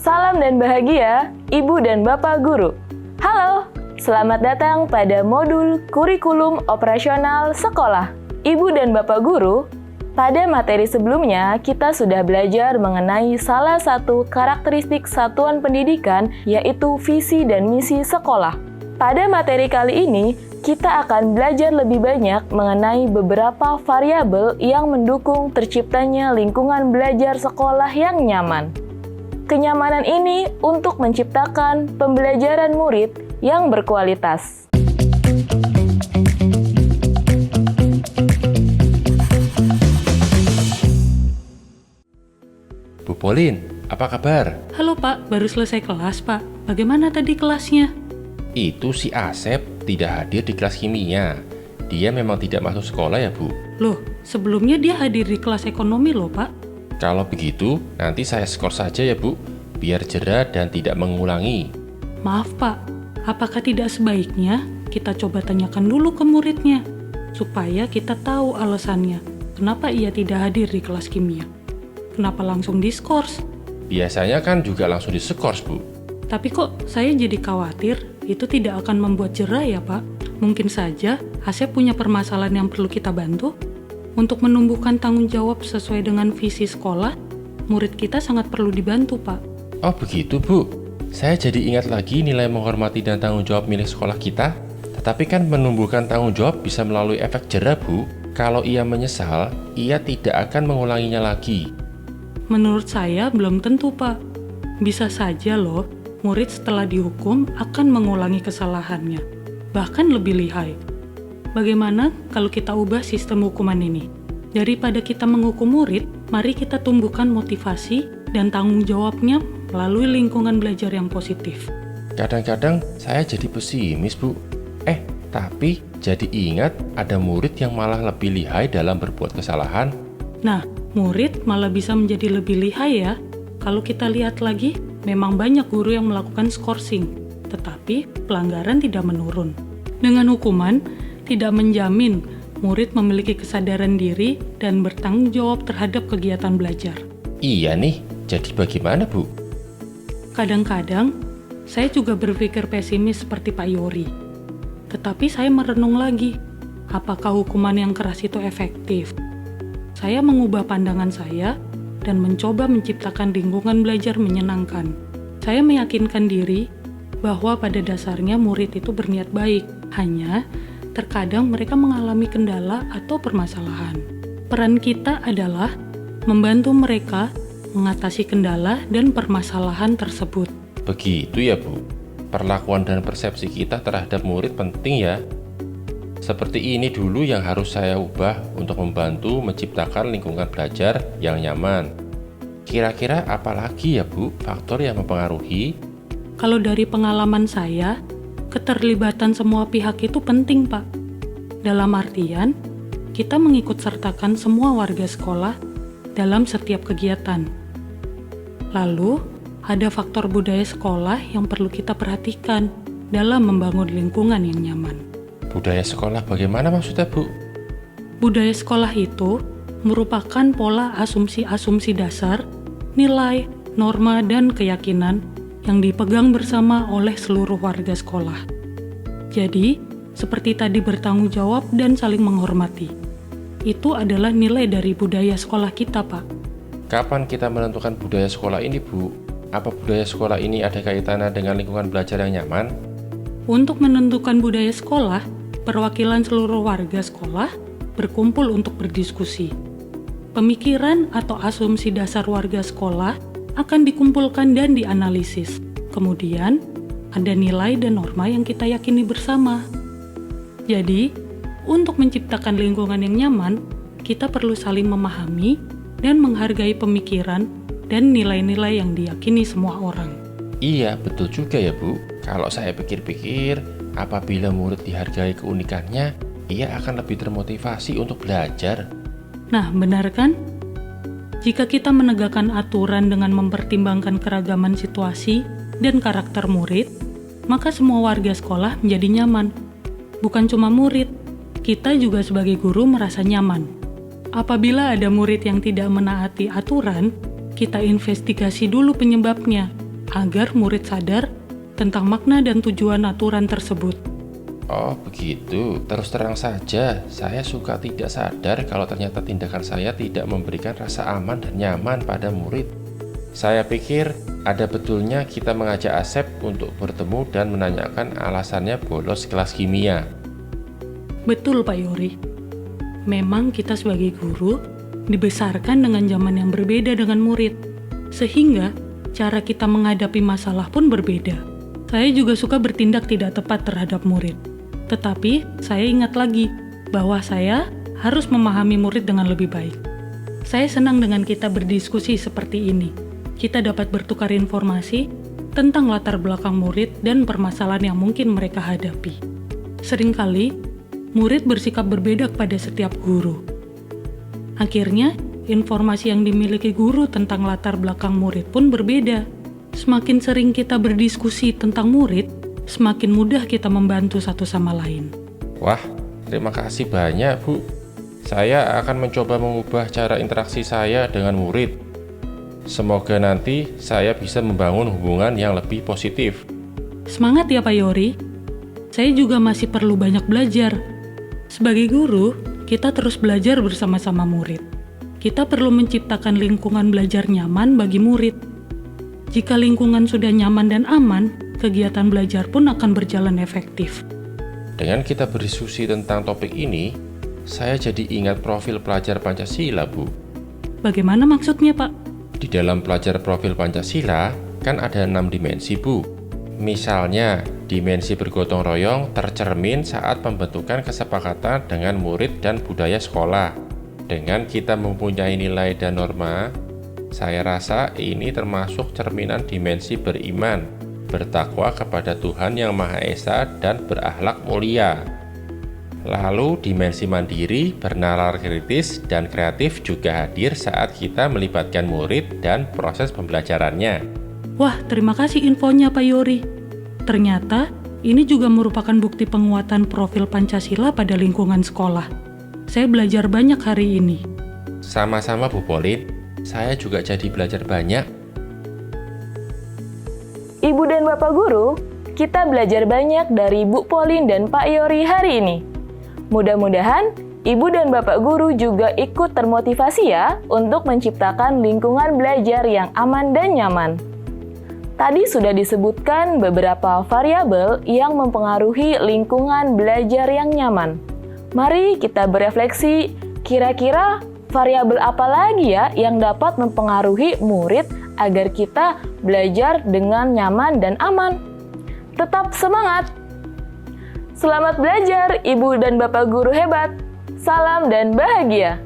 Salam dan bahagia, Ibu dan Bapak Guru. Halo, selamat datang pada modul Kurikulum Operasional Sekolah. Ibu dan Bapak Guru, pada materi sebelumnya kita sudah belajar mengenai salah satu karakteristik satuan pendidikan, yaitu visi dan misi sekolah. Pada materi kali ini, kita akan belajar lebih banyak mengenai beberapa variabel yang mendukung terciptanya lingkungan belajar sekolah yang nyaman. Kenyamanan ini untuk menciptakan pembelajaran murid yang berkualitas. Bu Polin, apa kabar? Halo Pak, baru selesai kelas Pak. Bagaimana tadi kelasnya? Itu si Asep tidak hadir di kelas kimia. Dia memang tidak masuk sekolah ya Bu? Loh, sebelumnya dia hadir di kelas ekonomi loh Pak. Kalau begitu, nanti saya skor saja ya Bu, biar jera dan tidak mengulangi. Maaf Pak, apakah tidak sebaiknya kita coba tanyakan dulu ke muridnya, supaya kita tahu alasannya kenapa ia tidak hadir di kelas kimia. Kenapa langsung diskors? Biasanya kan juga langsung diskors Bu. Tapi kok saya jadi khawatir itu tidak akan membuat jera ya Pak? Mungkin saja Asep punya permasalahan yang perlu kita bantu. Untuk menumbuhkan tanggung jawab sesuai dengan visi sekolah, murid kita sangat perlu dibantu Pak. Oh begitu Bu, saya jadi ingat lagi nilai menghormati dan tanggung jawab milik sekolah kita. Tetapi kan menumbuhkan tanggung jawab bisa melalui efek jera Bu. Kalau ia menyesal, ia tidak akan mengulanginya lagi. Menurut saya belum tentu Pak. Bisa saja loh, murid setelah dihukum akan mengulangi kesalahannya, bahkan lebih lihai. Bagaimana kalau kita ubah sistem hukuman ini? Daripada kita menghukum murid, mari kita tumbuhkan motivasi dan tanggung jawabnya melalui lingkungan belajar yang positif. Kadang-kadang saya jadi pesimis Bu. Tapi jadi ingat ada murid yang malah lebih lihai dalam berbuat kesalahan. Nah, murid malah bisa menjadi lebih lihai ya. Kalau kita lihat lagi, memang banyak guru yang melakukan skorsing, tetapi pelanggaran tidak menurun. Dengan hukuman, tidak menjamin murid memiliki kesadaran diri dan bertanggung jawab terhadap kegiatan belajar. Iya nih, jadi bagaimana Bu? Kadang-kadang, saya juga berpikir pesimis seperti Pak Yori. Tetapi saya merenung lagi, apakah hukuman yang keras itu efektif? Saya mengubah pandangan saya dan mencoba menciptakan lingkungan belajar menyenangkan. Saya meyakinkan diri bahwa pada dasarnya murid itu berniat baik, hanya terkadang mereka mengalami kendala atau permasalahan. Peran kita adalah membantu mereka mengatasi kendala dan permasalahan tersebut. Begitu ya Bu. Perlakuan dan persepsi kita terhadap murid penting ya. Seperti ini dulu yang harus saya ubah untuk membantu menciptakan lingkungan belajar yang nyaman. Kira-kira apa lagi ya Bu faktor yang mempengaruhi? Kalau dari pengalaman saya, keterlibatan semua pihak itu penting, Pak. Dalam artian, kita mengikut sertakan semua warga sekolah dalam setiap kegiatan. Lalu, ada faktor budaya sekolah yang perlu kita perhatikan dalam membangun lingkungan yang nyaman. Budaya sekolah bagaimana maksudnya Bu? Budaya sekolah itu merupakan pola asumsi-asumsi dasar, nilai, norma, dan keyakinan yang dipegang bersama oleh seluruh warga sekolah. Jadi, seperti tadi bertanggung jawab dan saling menghormati. Itu adalah nilai dari budaya sekolah kita, Pak. Kapan kita menentukan budaya sekolah ini, Bu? Apa budaya sekolah ini ada kaitannya dengan lingkungan belajar yang nyaman? Untuk menentukan budaya sekolah, perwakilan seluruh warga sekolah berkumpul untuk berdiskusi. Pemikiran atau asumsi dasar warga sekolah akan dikumpulkan dan dianalisis. Kemudian, ada nilai dan norma yang kita yakini bersama. Jadi, untuk menciptakan lingkungan yang nyaman, kita perlu saling memahami dan menghargai pemikiran dan nilai-nilai yang diyakini semua orang. Iya, betul juga ya Bu. Kalau saya pikir-pikir, apabila murid dihargai keunikannya, ia akan lebih termotivasi untuk belajar. Nah, benar kan? Jika kita menegakkan aturan dengan mempertimbangkan keragaman situasi dan karakter murid, maka semua warga sekolah menjadi nyaman. Bukan cuma murid, kita juga sebagai guru merasa nyaman. Apabila ada murid yang tidak menaati aturan, kita investigasi dulu penyebabnya. agar murid sadar tentang makna dan tujuan aturan tersebut. Oh begitu, terus terang saja, saya suka tidak sadar kalau ternyata tindakan saya tidak memberikan rasa aman dan nyaman pada murid. Saya pikir ada betulnya kita mengajak Asep untuk bertemu dan menanyakan alasannya bolos kelas kimia. Betul Pak Yori. Memang kita sebagai guru dibesarkan dengan zaman yang berbeda dengan murid, sehingga cara kita menghadapi masalah pun berbeda. Saya juga suka bertindak tidak tepat terhadap murid. Tetapi saya ingat lagi bahwa saya harus memahami murid dengan lebih baik. Saya senang dengan kita berdiskusi seperti ini. Kita dapat bertukar informasi tentang latar belakang murid dan permasalahan yang mungkin mereka hadapi. Seringkali, murid bersikap berbeda pada setiap guru. Akhirnya, informasi yang dimiliki guru tentang latar belakang murid pun berbeda. Semakin sering kita berdiskusi tentang murid, semakin mudah kita membantu satu sama lain. Wah, terima kasih banyak Bu. Saya akan mencoba mengubah cara interaksi saya dengan murid. Semoga nanti saya bisa membangun hubungan yang lebih positif. Semangat ya Pak Yori. Saya juga masih perlu banyak belajar. Sebagai guru, kita terus belajar bersama-sama murid. Kita perlu menciptakan lingkungan belajar nyaman bagi murid. Jika lingkungan sudah nyaman dan aman, kegiatan belajar pun akan berjalan efektif. Dengan kita berdiskusi tentang topik ini, saya jadi ingat profil pelajar Pancasila, Bu. Bagaimana maksudnya, Pak? Di dalam pelajar profil Pancasila, kan ada 6 dimensi, Bu. Misalnya, dimensi bergotong royong tercermin saat pembentukan kesepakatan dengan murid dan budaya sekolah. Dengan kita mempunyai nilai dan norma, saya rasa ini termasuk cerminan dimensi beriman, bertakwa kepada Tuhan Yang Maha Esa dan berakhlak mulia. Lalu dimensi mandiri, bernalar kritis, dan kreatif juga hadir saat kita melibatkan murid dan proses pembelajarannya. Wah, terima kasih infonya Pak Yori. Ternyata, ini juga merupakan bukti penguatan profil Pancasila pada lingkungan sekolah. Saya belajar banyak hari ini. Sama-sama Bu Polin, saya juga jadi belajar banyak. Ibu dan Bapak Guru, kita belajar banyak dari Bu Polin dan Pak Yori hari ini. Mudah-mudahan Ibu dan Bapak Guru juga ikut termotivasi ya untuk menciptakan lingkungan belajar yang aman dan nyaman. Tadi sudah disebutkan beberapa variabel yang mempengaruhi lingkungan belajar yang nyaman. Mari kita berefleksi, kira-kira variabel apa lagi ya yang dapat mempengaruhi murid agar kita belajar dengan nyaman dan aman. Tetap semangat! Selamat belajar, Ibu dan Bapak Guru hebat! Salam dan bahagia!